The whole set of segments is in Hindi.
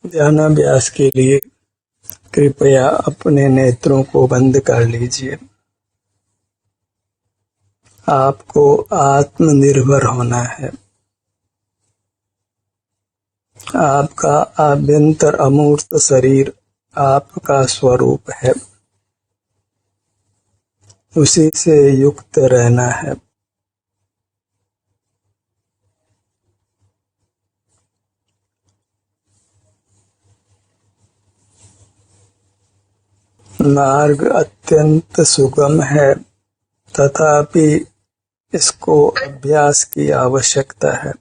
ध्यानाभ्यास के लिए कृपया अपने नेत्रों को बंद कर लीजिए। आपको आत्मनिर्भर होना है। आपका आभ्यंतर अमूर्त शरीर आपका स्वरूप है, उसी से युक्त रहना है। मार्ग अत्यंत सुगम है, तथापि इसको अभ्यास की आवश्यकता है।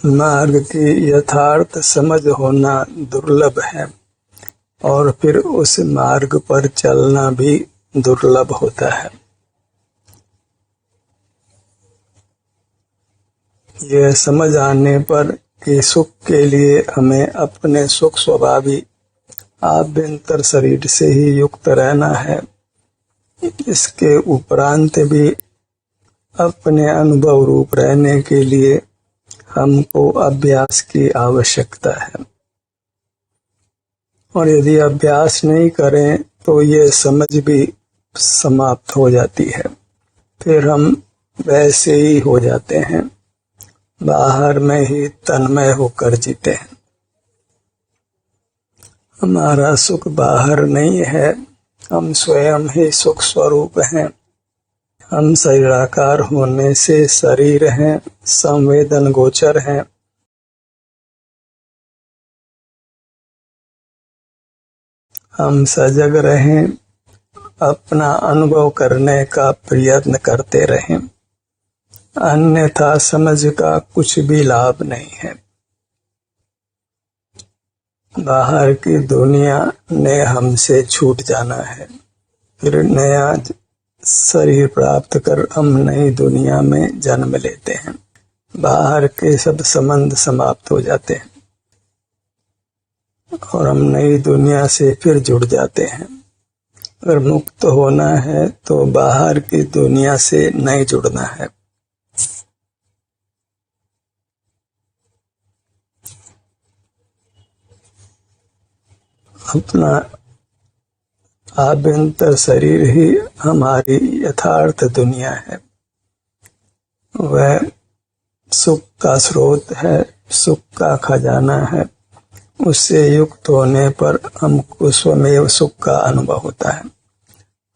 मार्ग की यथार्थ समझ होना दुर्लभ है और फिर उस मार्ग पर चलना भी दुर्लभ होता है। यह समझ आने पर कि सुख के लिए हमें अपने सुख स्वभावी आभ्यंतर शरीर से ही युक्त रहना है, इसके उपरांत भी अपने अनुभव रूप रहने के लिए हमको अभ्यास की आवश्यकता है। और यदि अभ्यास नहीं करें तो ये समझ भी समाप्त हो जाती है, फिर हम वैसे ही हो जाते हैं, बाहर में ही तन्मय होकर जीते हैं। हमारा सुख बाहर नहीं है, हम स्वयं ही सुख स्वरूप हैं। हम शरीराकार होने से शरीर हैं, संवेदन गोचर हैं। हम सजग रहें, अपना अनुभव करने का प्रयत्न करते रहें, अन्यथा समझ का कुछ भी लाभ नहीं है। बाहर की दुनिया ने हमसे छूट जाना है, फिर नया शरीर प्राप्त कर हम नई दुनिया में जन्म लेते हैं। बाहर के सब संबंध समाप्त हो जाते हैं और हम नई दुनिया से फिर जुड़ जाते हैं। अगर मुक्त होना है तो बाहर की दुनिया से नहीं जुड़ना है। अपना आभ्यंतर शरीर ही हमारी यथार्थ दुनिया है। वह सुख का स्रोत है, सुख का खजाना है। उससे युक्त होने पर हमको स्वमेव सुख का अनुभव होता है।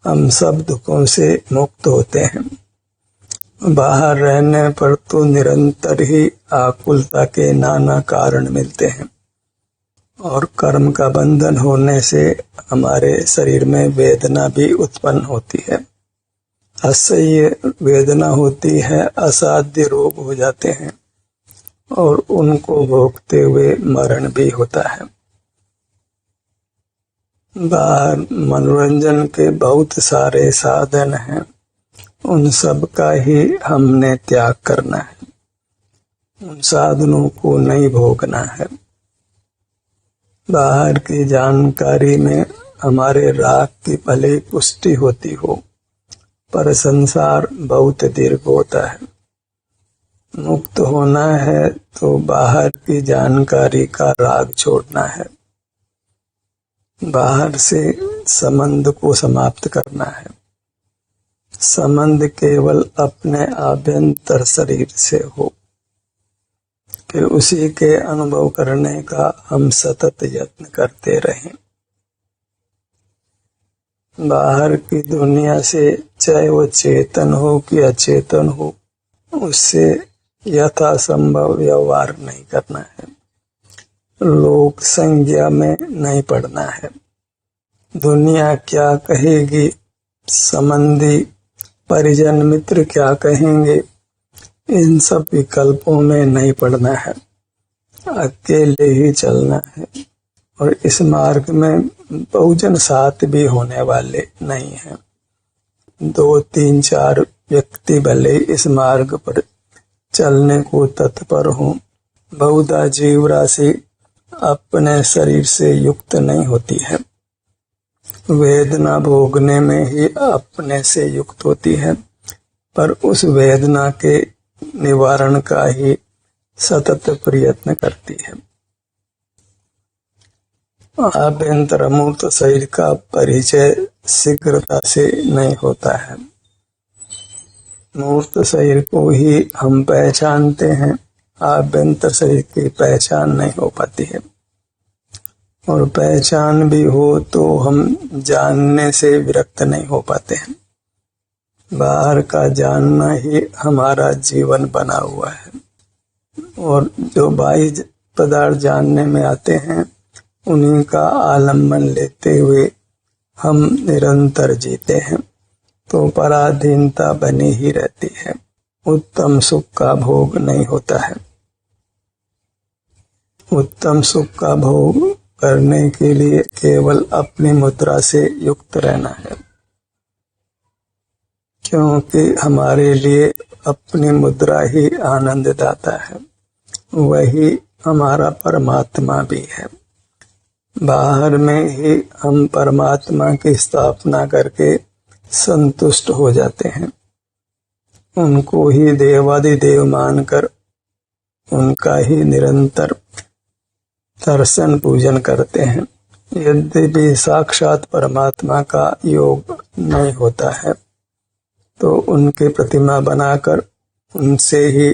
हम सब दुखों से मुक्त होते हैं। बाहर रहने पर तो निरंतर ही आकुलता के नाना कारण मिलते हैं और कर्म का बंधन होने से हमारे शरीर में वेदना भी उत्पन्न होती है। असह्य वेदना होती है, असाध्य रोग हो जाते हैं और उनको भोगते हुए मरण भी होता है। बाहर मनोरंजन के बहुत सारे साधन हैं, उन सब का ही हमने त्याग करना है। उन साधनों को नहीं भोगना है। बाहर की जानकारी में हमारे राग की भले पुष्टि होती हो, पर संसार बहुत दीर्घ होता है। मुक्त होना है तो बाहर की जानकारी का राग छोड़ना है, बाहर से संबंध को समाप्त करना है। संबंध केवल अपने आभ्यंतर शरीर से हो, फिर उसी के अनुभव करने का हम सतत यत्न करते रहें। बाहर की दुनिया से चाहे वो चेतन हो कि अचेतन हो, उससे यथासंभव व्यवहार नहीं करना है। लोक संज्ञा में नहीं पड़ना है। दुनिया क्या कहेगी, संबंधी परिजन मित्र क्या कहेंगे, इन सब विकल्पों में नहीं पड़ना है। अकेले ही चलना है और इस मार्ग में बहुजन साथ भी होने वाले नहीं हैं। 2, 3, 4 व्यक्ति भले इस मार्ग पर चलने को तत्पर हों, बहुधा जीव राशि अपने शरीर से युक्त नहीं होती है। वेदना भोगने में ही अपने से युक्त होती है, पर उस वेदना के निवारण का ही सतत प्रयत्न करती है। आभ्यंतर मूर्त शरीर का परिचय शीघ्रता से नहीं होता है। मूर्त शरीर को ही हम पहचानते हैं, आभ्यंतर शरीर की पहचान नहीं हो पाती है। और पहचान भी हो तो हम जानने से विरक्त नहीं हो पाते हैं। बाहर का जानना ही हमारा जीवन बना हुआ है, और जो बाह्य पदार्थ जानने में आते हैं उन्हीं का आलम्बन लेते हुए हम निरंतर जीते हैं, तो पराधीनता बनी ही रहती है। उत्तम सुख का भोग नहीं होता है। उत्तम सुख का भोग करने के लिए केवल अपनी मुद्रा से युक्त रहना है, क्योंकि हमारे लिए अपनी मुद्रा ही आनंद दाता है, वही हमारा परमात्मा भी है। बाहर में ही हम परमात्मा की स्थापना करके संतुष्ट हो जाते हैं, उनको ही देवादिदेव मानकर उनका ही निरंतर दर्शन पूजन करते हैं। यद्यपि साक्षात परमात्मा का योग नहीं होता है तो उनकी प्रतिमा बनाकर उनसे ही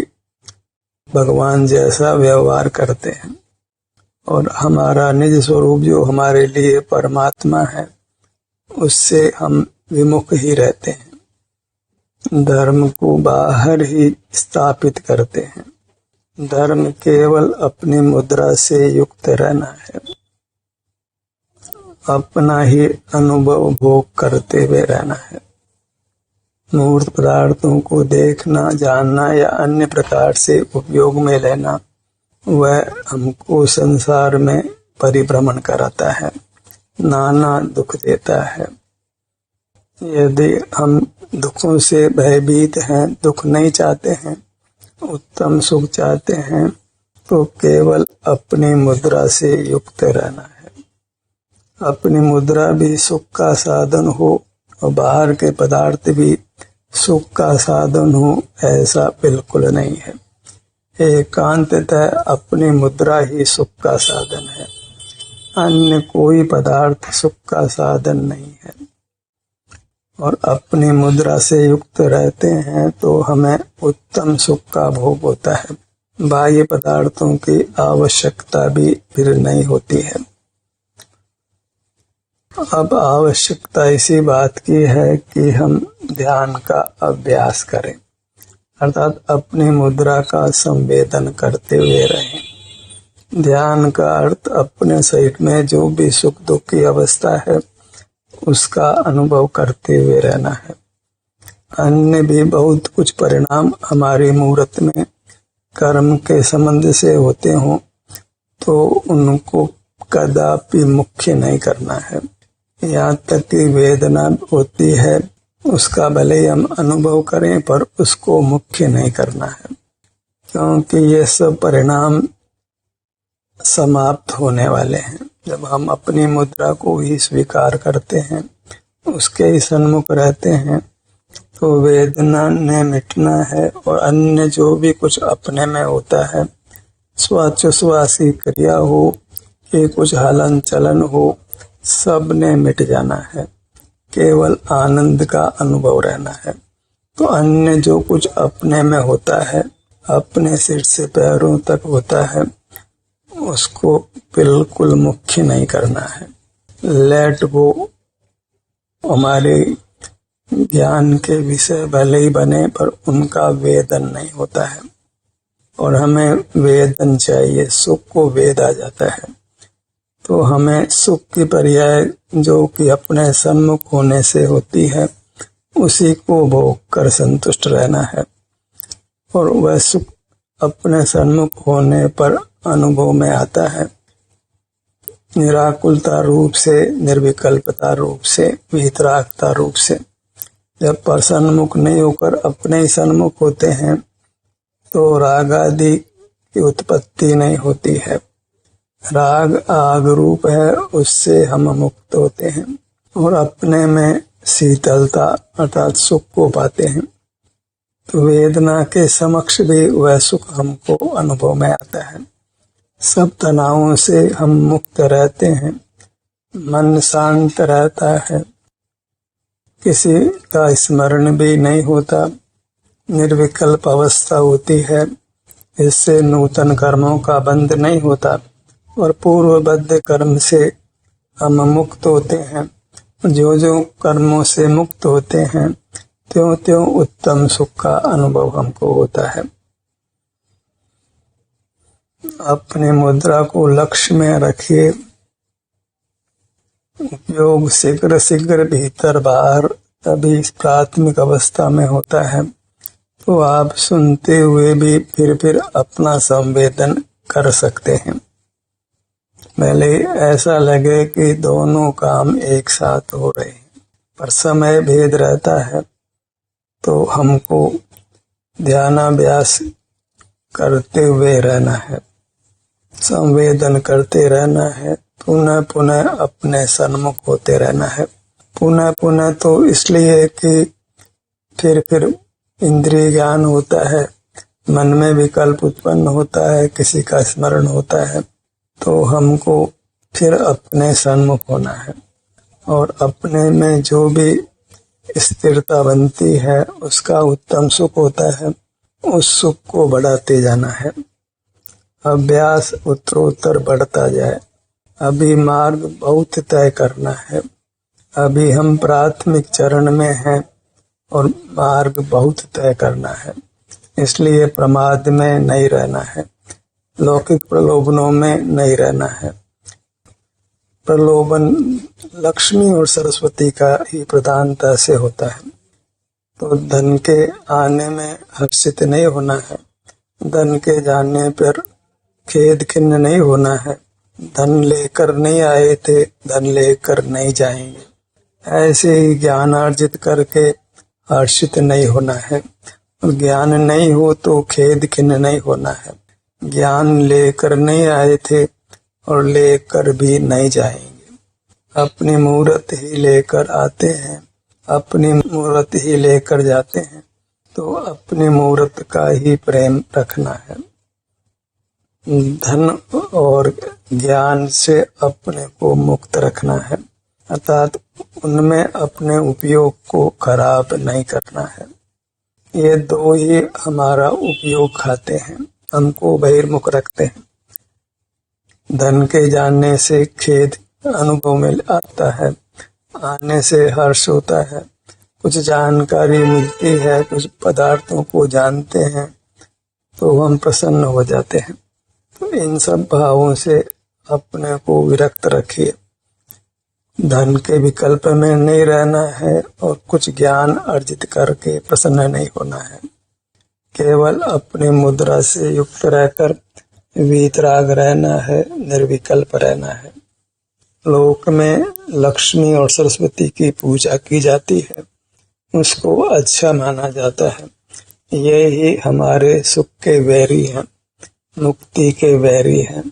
भगवान जैसा व्यवहार करते हैं, और हमारा निज स्वरूप जो हमारे लिए परमात्मा है उससे हम विमुख ही रहते हैं। धर्म को बाहर ही स्थापित करते हैं। धर्म केवल अपनी मुद्रा से युक्त रहना है, अपना ही अनुभव भोग करते हुए रहना है। मूर्त पदार्थों को देखना, जानना या अन्य प्रकार से उपयोग में लेना वह हमको संसार में परिभ्रमण कराता है, नाना दुख देता है। यदि हम दुखों से भयभीत हैं, दुख नहीं चाहते हैं, उत्तम सुख चाहते हैं, तो केवल अपनी मुद्रा से युक्त रहना है। अपनी मुद्रा भी सुख का साधन हो और बाहर के पदार्थ भी सुख का साधन हो, ऐसा बिल्कुल नहीं है। एकांततः अपनी मुद्रा ही सुख का साधन है, अन्य कोई पदार्थ सुख का साधन नहीं है। और अपनी मुद्रा से युक्त रहते हैं तो हमें उत्तम सुख का भोग होता है। बाह्य पदार्थों की आवश्यकता भी फिर नहीं होती है। अब आवश्यकता इसी बात की है कि हम ध्यान का अभ्यास करें, अर्थात अपनी मुद्रा का संवेदन करते हुए रहें। ध्यान का अर्थ अपने शरीर में जो भी सुख दुख की अवस्था है उसका अनुभव करते हुए रहना है। अन्य भी बहुत कुछ परिणाम हमारी मूर्त में कर्म के संबंध से होते हों तो उनको कदापि मुख्य नहीं करना है। यहाँ तक कि वेदना होती है उसका भले ही हम अनुभव करें पर उसको मुख्य नहीं करना है, क्योंकि ये सब परिणाम समाप्त होने वाले हैं। जब हम अपनी मुद्रा को ही स्वीकार करते हैं, उसके ही सन्मुख रहते हैं, तो वेदना ने मिटना है और अन्य जो भी कुछ अपने में होता है, स्वाचोस्वासी क्रिया हो कि कुछ हलन चलन हो, सब ने मिट जाना है। केवल आनंद का अनुभव रहना है। तो अन्य जो कुछ अपने में होता है, अपने सिर से पैरों तक होता है, उसको बिल्कुल मुख्य नहीं करना है। Let go. हमारे ज्ञान के विषय भले ही बने पर उनका वेदन नहीं होता है, और हमें वेदन चाहिए। सुख को वेद आ जाता है, तो हमें सुख की पर्याय जो कि अपने सन्मुख होने से होती है उसी को भोग कर संतुष्ट रहना है। और वह सुख अपने सन्मुख होने पर अनुभव में आता है, निराकुलता रूप से, निर्विकल्पता रूप से, वीतरागता रूप से। जब पर सन्मुख नहीं होकर अपने ही सन्मुख होते हैं तो राग आदि की उत्पत्ति नहीं होती है। राग आग रूप है, उससे हम मुक्त होते हैं और अपने में शीतलता अर्थात सुख को पाते हैं। वेदना के समक्ष भी वह सुख हमको अनुभव में आता है। सब तनावों से हम मुक्त रहते हैं, मन शांत रहता है, किसी का स्मरण भी नहीं होता, निर्विकल्प अवस्था होती है। इससे नूतन कर्मों का बंध नहीं होता और पूर्वबद्ध कर्म से हम मुक्त होते हैं। जो जो कर्मों से मुक्त होते हैं त्यों त्यों उत्तम सुख का अनुभव हमको होता है। अपने मुद्रा को लक्ष्य में रखिए। उपयोग शीघ्र शीघ्र भीतर बाहर तभी प्राथमिक अवस्था में होता है। तो आप सुनते हुए भी फिर अपना संवेदन कर सकते हैं। पहले ऐसा लगे कि दोनों काम एक साथ हो रहे हैं, पर समय भेद रहता है। तो हमको ध्यानाभ्यास करते हुए रहना है, संवेदन करते रहना है, पुनः पुनः अपने सन्मुख होते रहना है। पुनः पुनः तो इसलिए कि फिर इंद्रिय ज्ञान होता है, मन में विकल्प उत्पन्न होता है, किसी का स्मरण होता है, तो हमको फिर अपने सन्मुख होना है और अपने में जो भी स्थिरता बनती है उसका उत्तम सुख होता है, उस सुख को बढ़ाते जाना है। अभ्यास उत्तरोत्तर बढ़ता जाए। अभी मार्ग बहुत तय करना है। अभी हम प्राथमिक चरण में हैं और मार्ग बहुत तय करना है। इसलिए प्रमाद में नहीं रहना है, लौकिक प्रलोभनों में नहीं रहना है। प्रलोभन लक्ष्मी और सरस्वती का ही प्रधानता से होता है। तो धन के आने में हर्षित नहीं होना है, धन के जाने पर खेद खिन्न नहीं होना है। धन लेकर नहीं आए थे, धन लेकर नहीं जाएंगे, ऐसे ही ज्ञान अर्जित करके हर्षित नहीं होना है। और ज्ञान नहीं हो तो खेद खिन्न नहीं होना है। ज्ञान लेकर नहीं आए थे और लेकर भी नहीं जाएंगे। अपनी मूर्त ही लेकर आते हैं, अपनी मूर्त ही लेकर जाते हैं। तो अपनी मूर्त का ही प्रेम रखना है। धन और ज्ञान से अपने को मुक्त रखना है, अर्थात उनमें अपने उपयोग को खराब नहीं करना है। ये दो ही हमारा उपयोग खाते हैं, हमको बहिर्मुख रखते हैं। धन के जानने से खेद अनुभव में आता है, आने से हर्ष होता है। कुछ जानकारी मिलती है, कुछ पदार्थों को जानते हैं तो हम प्रसन्न हो जाते हैं। तो इन सब भावों से अपने को विरक्त रखिए। धन के विकल्प में नहीं रहना है और कुछ ज्ञान अर्जित करके प्रसन्न नहीं होना है। केवल अपनी मुद्रा से युक्त रहकर वीतराग रहना है, निर्विकल्प रहना है। लोक में लक्ष्मी और सरस्वती की पूजा की जाती है, उसको अच्छा माना जाता है। ये ही हमारे सुख के वैरी हैं, मुक्ति के वैरी हैं।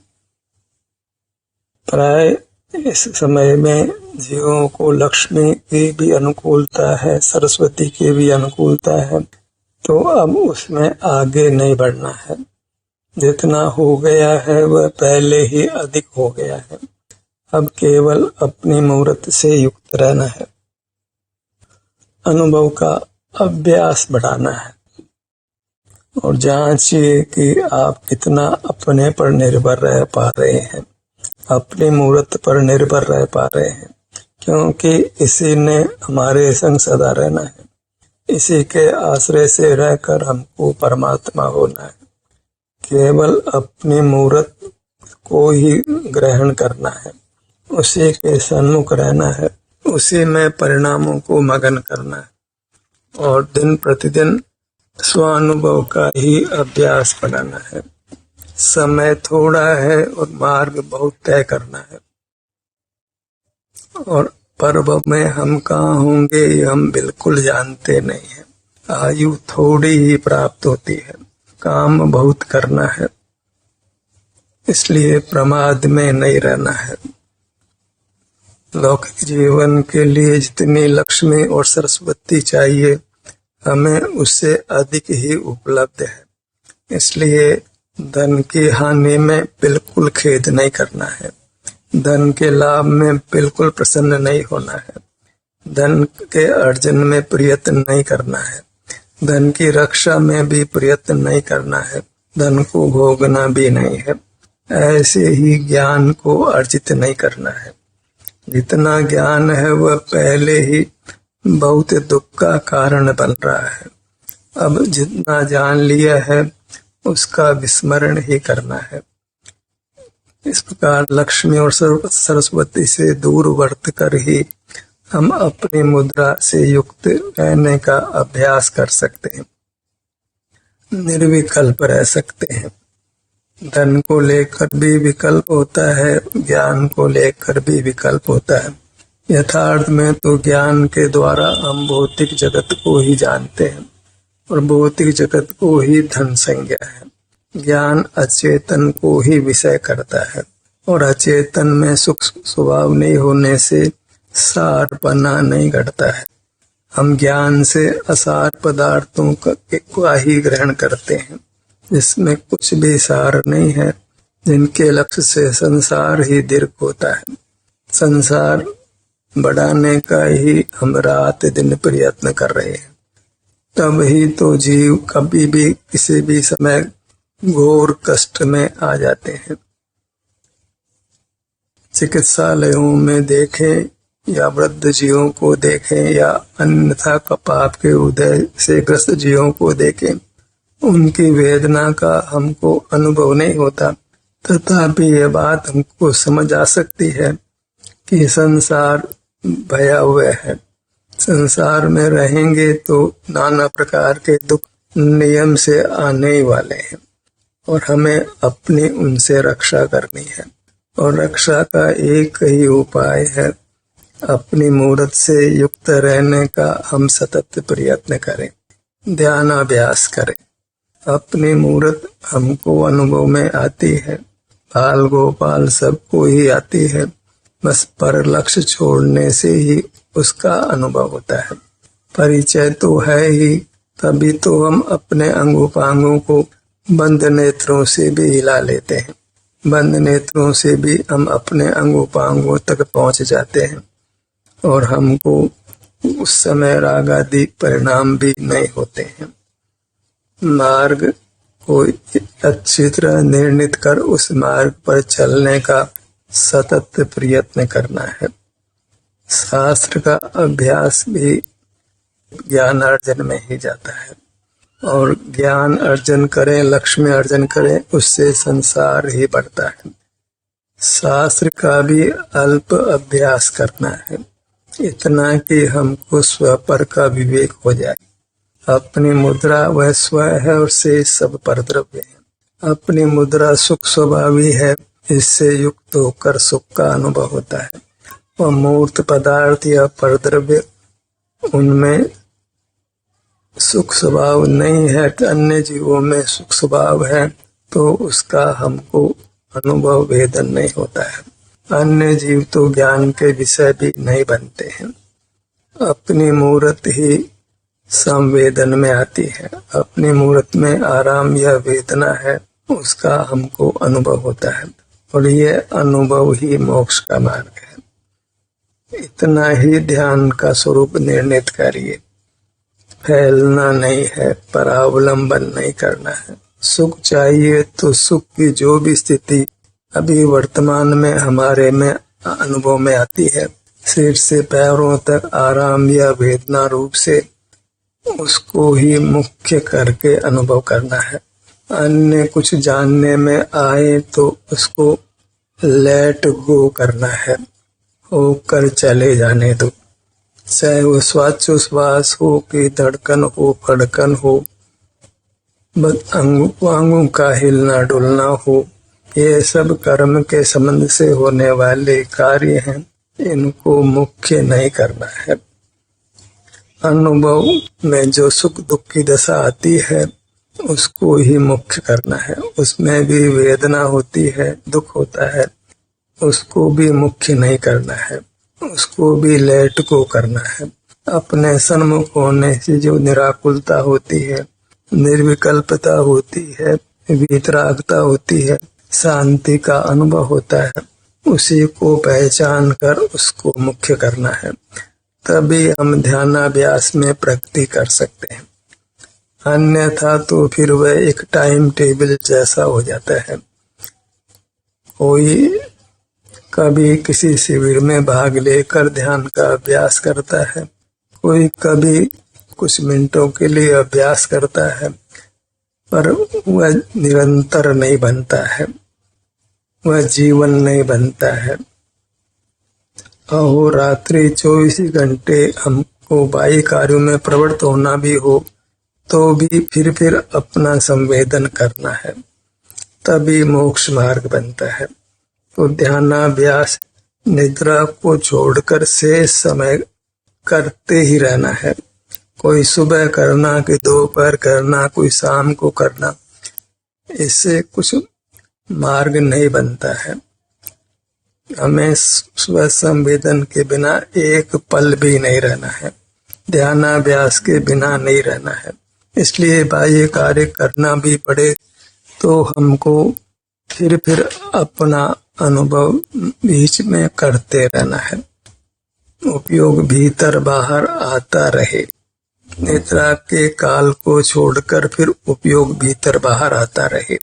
प्राय इस समय में जीवों को लक्ष्मी की भी अनुकूलता है, सरस्वती की भी अनुकूलता है। तो अब उसमें आगे नहीं बढ़ना है। जितना हो गया है वह पहले ही अधिक हो गया है। अब केवल अपनी मूर्त से युक्त रहना है, अनुभव का अभ्यास बढ़ाना है और जांचिए कि आप कितना अपने पर निर्भर रह पा रहे हैं, अपनी मूर्त पर निर्भर रह पा रहे हैं। क्योंकि इसी ने हमारे संग सदा रहना है, इसी के आश्रय से रहकर हमको परमात्मा होना है। केवल अपनी मूर्त को ही ग्रहण करना है, उसी के सन्मुख रहना है, उसी में परिणामों को मगन करना है और दिन प्रतिदिन स्वानुभव का ही अभ्यास बनाना है। समय थोड़ा है और मार्ग बहुत तय करना है। और पर्व में हम कहाँ होंगे ये हम बिल्कुल जानते नहीं हैं। आयु थोड़ी ही प्राप्त होती है, काम बहुत करना है, इसलिए प्रमाद में नहीं रहना है। लौकिक जीवन के लिए जितनी लक्ष्मी और सरस्वती चाहिए हमें उससे अधिक ही उपलब्ध है। इसलिए धन की हानि में बिल्कुल खेद नहीं करना है, धन के लाभ में बिल्कुल प्रसन्न नहीं होना है, धन के अर्जन में प्रयत्न नहीं करना है, धन की रक्षा में भी प्रयत्न नहीं करना है, धन को भोगना भी नहीं है। ऐसे ही ज्ञान को अर्जित नहीं करना है। जितना ज्ञान है वह पहले ही बहुत दुख का कारण बन रहा है। अब जितना जान लिया है उसका विस्मरण ही करना है। इस प्रकार लक्ष्मी और सरस्वती से दूर वर्त कर ही हम अपनी मुद्रा से युक्त रहने का अभ्यास कर सकते हैं, निर्विकल्प रह सकते हैं। धन को लेकर भी विकल्प होता है, ज्ञान को लेकर भी विकल्प होता है। यथार्थ में तो ज्ञान के द्वारा हम भौतिक जगत को ही जानते हैं और भौतिक जगत को ही धन संज्ञा है। ज्ञान अचेतन को ही विषय करता है और अचेतन में सुख स्वभाव नहीं होने से सारपना नहीं घटता है। हम ज्ञान से असार पदार्थों का ही ग्रहण करते हैं जिसमें कुछ भी सार नहीं है, जिनके लक्ष्य से संसार ही दीर्घ होता है। संसार बढ़ाने का ही हम रात दिन प्रयत्न कर रहे हैं, तब ही तो जीव कभी भी किसी भी समय घोर कष्ट में आ जाते हैं। चिकित्सालयों में देखें या वृद्ध जीवों को देखें या अन्यथा पाप के उदय से ग्रस्त जीवों को देखें, उनकी वेदना का हमको अनुभव नहीं होता, तथापि यह बात हमको समझ आ सकती है कि संसार भयावह है। संसार में रहेंगे तो नाना प्रकार के दुख नियम से आने ही वाले हैं और हमें अपनी उनसे रक्षा करनी है। और रक्षा का एक ही उपाय है, अपनी मूर्त से युक्त रहने का हम सतत प्रयत्न करें, ध्यानाभ्यास करें। अपनी मूर्त हमको अनुभव में आती है, बाल गोपाल सबको ही आती है, बस पर लक्ष्य छोड़ने से ही उसका अनुभव होता है। परिचय तो है ही, तभी तो हम अपने अंगोपांगों को बंद नेत्रों से भी हिला लेते हैं। बंद नेत्रों से भी हम अपने अंगोपांगों तक पहुंच जाते हैं और हमको उस समय राग आदि परिणाम भी नहीं होते हैं। मार्ग को अच्छी तरह निर्णित कर उस मार्ग पर चलने का सतत प्रयत्न करना है। शास्त्र का अभ्यास भी ज्ञान अर्जन में ही जाता है और ज्ञान अर्जन करें, लक्ष्मी अर्जन करें, उससे संसार ही बढ़ता है। शास्त्र का भी अल्प अभ्यास करना है, इतना कि हमको स्व पर का विवेक हो जाए। अपनी मुद्रा वह स्व है और से सब परद्रव्य है। अपनी मुद्रा सुख स्वभावी है, इससे युक्त होकर सुख का अनुभव होता है। वह मूर्त पदार्थ या परद्रव्य उनमें सुख स्वभाव नहीं है, अन्य जीवों में सुख स्वभाव है, तो उसका हमको अनुभव वेदन नहीं होता है। अन्य जीव तो ज्ञान के विषय भी नहीं बनते हैं। अपनी मूर्त ही संवेदन में आती है, अपनी मूर्त में आराम या वेदना है, उसका हमको अनुभव होता है और यह अनुभव ही मोक्ष का मार्ग है। इतना ही ध्यान का स्वरूप निर्णित करिए। फैलना नहीं है, परावलंबन नहीं करना है। सुख चाहिए तो सुख की जो भी स्थिति अभी वर्तमान में हमारे में अनुभव में आती है, सिर से पैरों तक आराम या वेदना रूप से उसको ही मुख्य करके अनुभव करना है। अन्य कुछ जानने में आए तो उसको लेट गो करना है, होकर चले जाने दो। चाहे वो श्वासोच्छ्वास हो कि धड़कन हो, फड़कन हो, अंगों का हिलना डुलना हो, ये सब कर्म के संबंध से होने वाले कार्य हैं, इनको मुख्य नहीं करना है। अनुभव में जो सुख दुख की दशा आती है उसको ही मुख्य करना है। उसमें भी वेदना होती है, दुख होता है, उसको भी मुख्य नहीं करना है, उसको भी लेट को करना है। अपने सन्मुख होने से जो निराकुलता होती है, निर्विकल्पता होती है, वीतरागता होती है, शांति का अनुभव होता है, उसी को पहचान कर उसको मुख्य करना है। तभी हम ध्यानाभ्यास में प्रगति कर सकते हैं। अन्यथा तो फिर वह एक टाइम टेबल जैसा हो जाता है। कोई कभी किसी शिविर में भाग लेकर ध्यान का अभ्यास करता है, कोई कभी कुछ मिनटों के लिए अभ्यास करता है, पर वह निरंतर नहीं बनता है, वह जीवन नहीं बनता है। अहोरात्रि 24 घंटे हमको बाह्य कार्यों में प्रवृत्त होना भी हो तो भी फिर अपना संवेदन करना है, तभी मोक्ष मार्ग बनता है। तो ध्यानाभ्यास निद्रा को छोड़कर शेष समय करते ही रहना है। कोई सुबह करना, कोई दोपहर करना, कोई शाम को करना, इससे कुछ मार्ग नहीं बनता है। हमें स्व संवेदन के बिना एक पल भी नहीं रहना है, ध्यानाभ्यास के बिना नहीं रहना है। इसलिए बाह्य कार्य करना भी पड़े तो हमको फिर अपना अनुभव बीच में करते रहना है। उपयोग भीतर बाहर आता रहे। निद्रा के काल को छोड़कर फिर उपयोग भीतर बाहर आता रहे।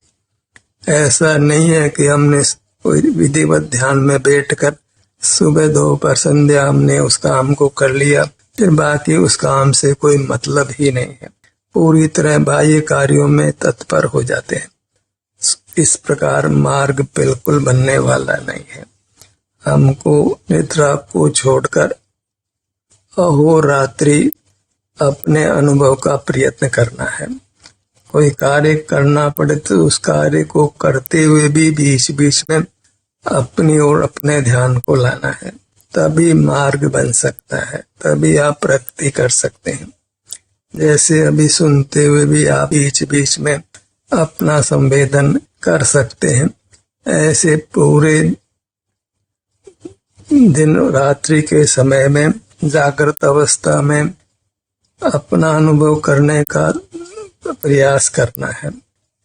ऐसा नहीं है कि हमने कोई विधिवत ध्यान में बैठकर सुबह दोपहर संध्या हमने उस काम को कर लिया, फिर बाकी उस काम से कोई मतलब ही नहीं है, पूरी तरह बाह्य कार्यों में तत्पर हो जाते हैं। इस प्रकार मार्ग बिल्कुल बनने वाला नहीं है। हमको निद्रा को छोड़कर अहोरात्रि अपने अनुभव का प्रयत्न करना है। कोई कार्य करना पड़े तो उस कार्य को करते हुए भी बीच बीच में अपनी ओर अपने ध्यान को लाना है, तभी मार्ग बन सकता है, तभी आप प्रगति कर सकते हैं। जैसे अभी सुनते हुए भी आप बीच बीच में अपना संवेदन कर सकते हैं, ऐसे पूरे दिन रात्रि के समय में जागृत अवस्था में अपना अनुभव करने का प्रयास करना है।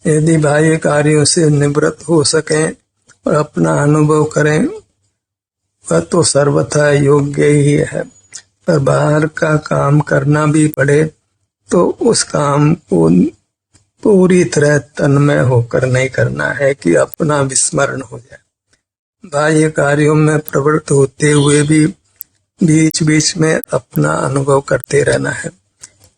यदि बाह्य कार्यों से निवृत्त हो सकें और अपना अनुभव करें, वह तो सर्वथा योग्य ही है। पर बाहर का काम करना भी पड़े तो उस काम को पूरी तरह तन्मय होकर नहीं करना है कि अपना विस्मरण हो जाए। बाह्य कार्यों में प्रवृत्त होते हुए भी बीच बीच में अपना अनुभव करते रहना है।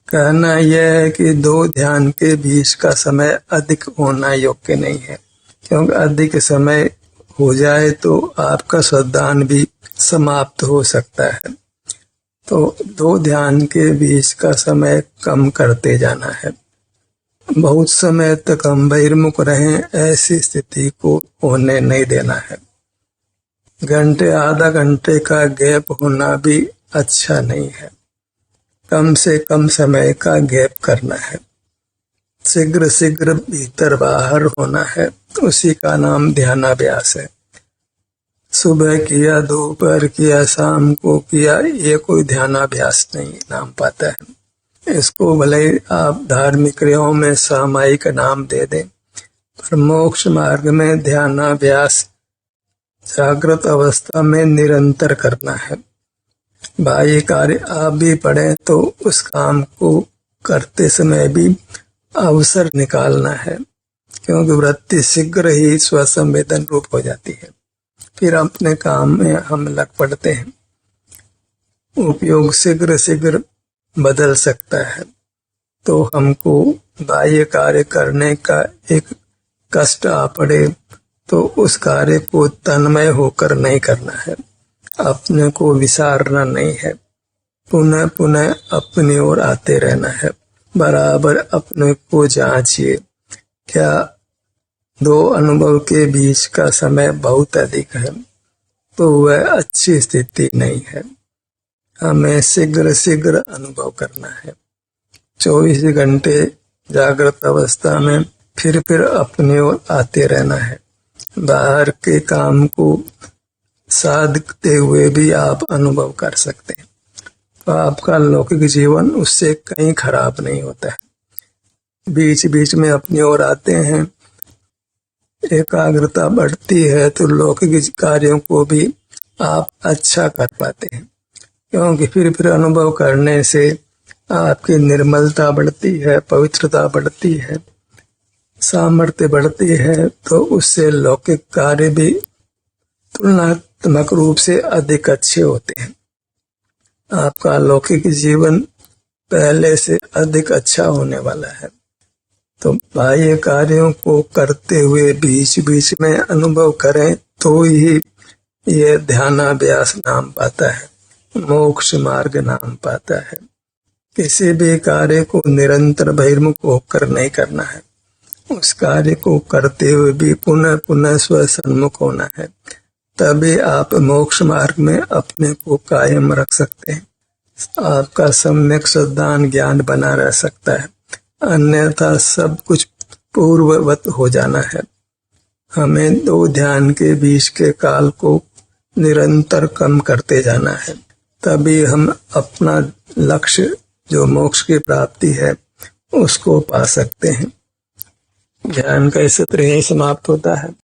कहना यह है कि दो ध्यान के बीच का समय अधिक होना योग्य नहीं है, क्योंकि अधिक समय हो जाए तो आपका श्रद्धान भी समाप्त हो सकता है। तो दो ध्यान के बीच का समय कम करते जाना है। बहुत समय तक हम बहिर्मुख रहें, ऐसी स्थिति को होने नहीं देना है। घंटे आधा घंटे का गैप होना भी अच्छा नहीं है, कम से कम समय का गैप करना है। शीघ्र शीघ्र भीतर बाहर होना है, उसी का नाम ध्यानाभ्यास है। सुबह किया, दोपहर किया, शाम को किया, ये कोई ध्यानाभ्यास नहीं नाम पाता है। इसको भले आप धार्मिक क्रियाओं में सामायिक नाम दे दें, पर मोक्ष मार्ग में ध्यानाभ्यास जागृत अवस्था में निरंतर करना है। बाह्य कार्य आप भी पढ़ें तो उस काम को करते समय भी अवसर निकालना है, क्योंकि वृत्ति शीघ्र ही स्वसंवेदन रूप हो जाती है। फिर अपने काम में हम लग पड़ते हैं। उपयोग शीघ्र शीघ्र बदल सकता है, तो हमको बाह्य कार्य करने का एक कष्ट आ पड़े तो उस कार्य को तन्मय होकर नहीं करना है, अपने को विसारना नहीं है, पुनः पुनः अपनी ओर आते रहना है। बराबर अपने को जांचिए, क्या दो अनुभव के बीच का समय बहुत अधिक है, तो वह अच्छी स्थिति नहीं है। हमें शीघ्र शीघ्र अनुभव करना है। 24 घंटे जागृत अवस्था में फिर अपनी ओर आते रहना है। बाहर के काम को साधते हुए भी आप अनुभव कर सकते हैं। तो आपका लौकिक जीवन उससे कहीं खराब नहीं होता है। बीच बीच में अपनी ओर आते हैं, एकाग्रता बढ़ती है तो लौकिक कार्यों को भी आप अच्छा कर पाते हैं, क्योंकि फिर अनुभव करने से आपकी निर्मलता बढ़ती है, पवित्रता बढ़ती है, सामर्थ्य बढ़ती है, तो उससे लौकिक कार्य भी तुलनात्मक रूप से अधिक अच्छे होते हैं। आपका लौकिक जीवन पहले से अधिक अच्छा होने वाला है। तो बाह्य कार्यों को करते हुए बीच बीच में अनुभव करें तो ही यह ध्यानाभ्यास नाम पाता है, मोक्ष मार्ग नाम पाता है। किसी भी कार्य को निरंतर बहिर्मुख होकर नहीं करना है, उस कार्य को करते हुए भी पुनः पुनः स्वसन्मुख होना है, तभी आप मोक्ष मार्ग में अपने को कायम रख सकते हैं। आपका सम्यक श्रद्धान ज्ञान बना रह सकता है, अन्यथा सब कुछ पूर्ववत हो जाना है। हमें दो ध्यान के बीच के काल को निरंतर कम करते जाना है, तभी हम अपना लक्ष्य जो मोक्ष की प्राप्ति है उसको पा सकते हैं। ज्ञान का सत्र यही समाप्त होता है।